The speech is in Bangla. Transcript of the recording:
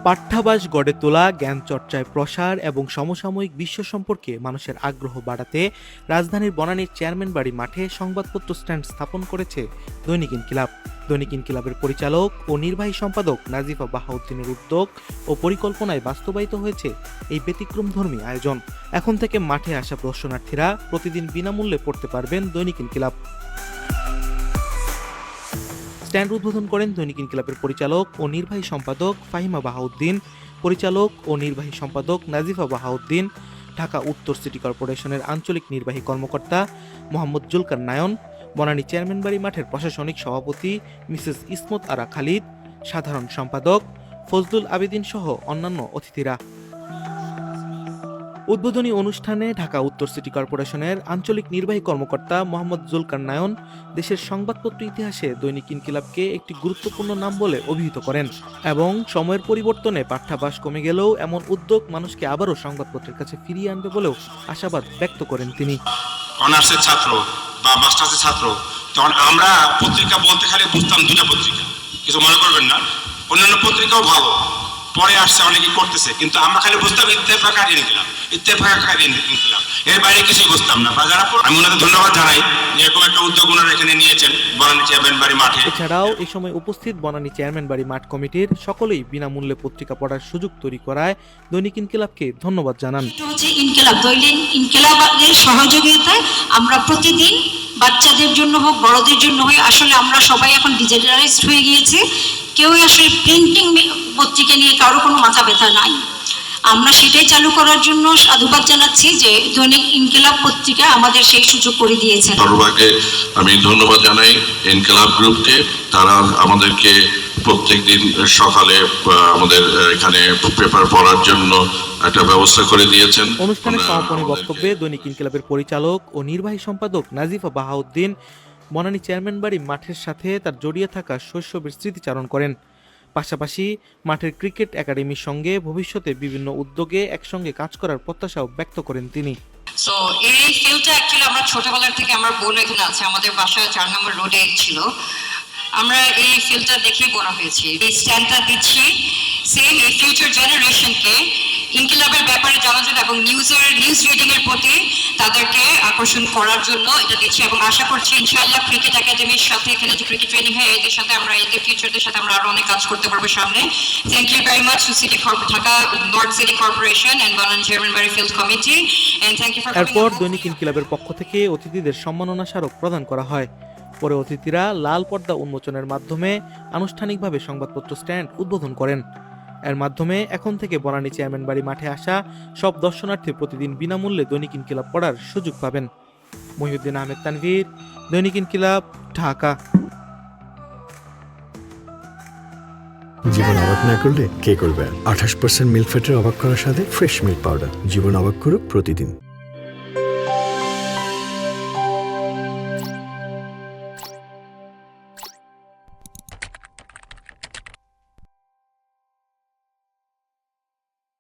পাঠ্যাভাস গড়ে তোলা, জ্ঞান চর্চায় প্রসার এবং সমসাময়িক বিশ্ব সম্পর্কে মানুষের আগ্রহ বাড়াতে রাজধানীর বনানীর চেয়ারম্যান বাড়ি মাঠে সংবাদপত্র স্ট্যান্ড স্থাপন করেছে দৈনিক ইনকিলাব। দৈনিক ইনকিলাবের পরিচালক ও নির্বাহী সম্পাদক নাজিফা বাহাউদ্দিনের উদ্যোগ ও পরিকল্পনায় বাস্তবায়িত হয়েছে এই ব্যতিক্রমধর্মী আয়োজন। এখন থেকে মাঠে আসা দর্শনার্থীরা প্রতিদিন বিনামূল্যে পড়তে পারবেন দৈনিক ইনকিলাব। স্ট্যান্ড উদ্বোধন করেন দৈনিক ইনকিলাবের পরিচালক ও নির্বাহী সম্পাদক ফাহিমা বাহাউদ্দিন, পরিচালক ও নির্বাহী সম্পাদক নাজিফা বাহাউদ্দিন, ঢাকা উত্তর সিটি কর্পোরেশনের আঞ্চলিক নির্বাহী কর্মকর্তা মোহাম্মদ জুলকার নায়ন, বনানী চেয়ারম্যান বাড়ি মাঠের প্রশাসনিক সভাপতি মিসেস ইসমত আরা খালিদ, সাধারণ সম্পাদক ফজলুল আবেদিন সহ অন্যান্য অতিথিরা। উদ্বোধনী অনুষ্ঠানে ঢাকা উত্তর সিটি কর্পোরেশনের আঞ্চলিক নির্বাহী কর্মকর্তা মোহাম্মদ জুলকার নায়ন দেশের সংবাদপত্র ইতিহাসে দৈনিক ইনকিলাবকে একটি গুরুত্বপূর্ণ নাম বলে অভিহিত করেন এবং সময়ের পরিবর্তনে পাঠ্যাভাস কমে গেলেও এমন উদ্যোগ মানুষকে আবারও সংবাদপত্রের কাছে ফিরিয়ে আনবে বলেও আশাবাদ ব্যক্ত করেন তিনি। অনার্সের ছাত্র বা মাস্টার্সের ছাত্র, তখন আমরা পত্রিকা বলতে খালি বুঝতাম দুটা পত্রিকা, কিছু মনে করবেন না, অন্যান্য পত্রিকাও ভালো, পরে আসছে অনেকে করতেছে, কিন্তু আমরা খালি বুঝতাম ইত্তেফাক আর ইনকিলাব, ইত্তেফাক আর ইনকিলাব, এর বাইরে কিছু বুঝতাম না। আমি ওনাদের ধন্যবাদ জানাই, এরকম একটা উদ্যোগ ওনারা এখানে নিয়েছেন বনানী চেয়ারম্যান বাড়ি মাঠে। এছাড়াও এই সময় উপস্থিত বনানী চেয়ারম্যান বাড়ি মাঠ কমিটির সকলেই বিনামূল্যে পত্রিকা পড়ার সুযোগ তৈরি করায় দৈনিক ইনকিলাবকে ধন্যবাদ জানান। দৈনিক ইনকিলাবের সহযোগিতায় আমরা প্রতিদিন বাচ্চাদের জন্য হোক বড়দের জন্য হোক, আসলে আমরা সবাই এখন ডিজিটালাইজড হয়ে গিয়েছি, কেউ আসলে প্রিন্টিং পত্রিকা নিয়ে কারো কোনো মাথা ব্যথা নাই। আমরা সেটাই চালু করার জন্য সাধুবাদ জানাচ্ছি যে দৈনিক ইনকিলাব পত্রিকা আমাদের সেই সুযোগ করে দিয়েছে। সর্বাগে আমি ধন্যবাদ জানাই ইনকিলাব গ্রুপকে, তারা আমাদেরকে প্রত্যেকদিন সকালে আমাদের এখানে পেপার পড়ার জন্য একটা ব্যবস্থা করে দিয়েছেন। অনুষ্ঠানে সমাপনী বক্তব্যে দৈনিক ইনকিলাবের পরিচালক ও নির্বাহী সম্পাদক নাজিফা বাহাউদ্দিন বনানী চেয়ারম্যান বাড়ি মাঠের সাথে তার জড়িয়ে থাকা শৈশবের স্মৃতিচারণ করেন। পাশাপাশি মাঠের ক্রিকেট একাডেমির সঙ্গে ভবিষ্যতে বিভিন্ন উদ্যোগে একসঙ্গে কাজ করার প্রত্যাশাও ব্যক্ত করেন তিনি। সো এই ফিল্ডটা অ্যাকচুয়ালি আমরা ছোটবেলার থেকে, আমার বোন এখানে আছে, আমাদের বাসা 4 নম্বর রোডে ছিল, আমরা এই ফিল্ডটা দেখেই বড় হয়েছি। এই স্ট্যান্ডটা দিচ্ছি সেম এই ফিউচার জেনারেশনকে ইনকিলাবের ব্যাপারে জানার জন্য এবং নিউজ রিডিং এর প্রতি তাদেরকে আকর্ষণ করার জন্য এটা দিচ্ছি, এবং আশা করছি ইনশাআল্লাহ ক্রিকেট একাডেমির সাথে এখানে যে ক্রিকেট ট্রেনিং হয় এদের সাথে আমরা এদের ফিউচারদের সাথে আমরা আরো অনেক কাজ করতে পারবো সামনে। Thank you very much to Dhaka north city corporation and Banani chairman Bari field committee, and thank you for. এরপর দৈনিক ইনকিলাবের পক্ষ থেকে অতিথিদের সম্মাননা স্মারক প্রদান করা হয়। পরে অতিথিরা লাল পর্দা উন্মোচনের মাধ্যমে আনুষ্ঠানিকভাবে সংবাদপত্র স্ট্যান্ড উদ্বোধন করেন। এর মাধ্যমে এখন থেকে বনানী চেয়ারম্যান বাড়ি মাঠে আসা সব দর্শনার্থী প্রতিদিন বিনামূল্যে দৈনিক ইনকিলাব পড়ার সুযোগ পাবেন। মহিউদ্দিন আহমেদ তানভীর, দৈনিক ইনকিলাব, ঢাকা। জীবন অবাক না করলে কে করবে? 28% মিল্ক ফ্যাটের অবাক করার সাথে ফ্রেশ মিল্ক পাউডার, জীবন অবাক করুক প্রতিদিন।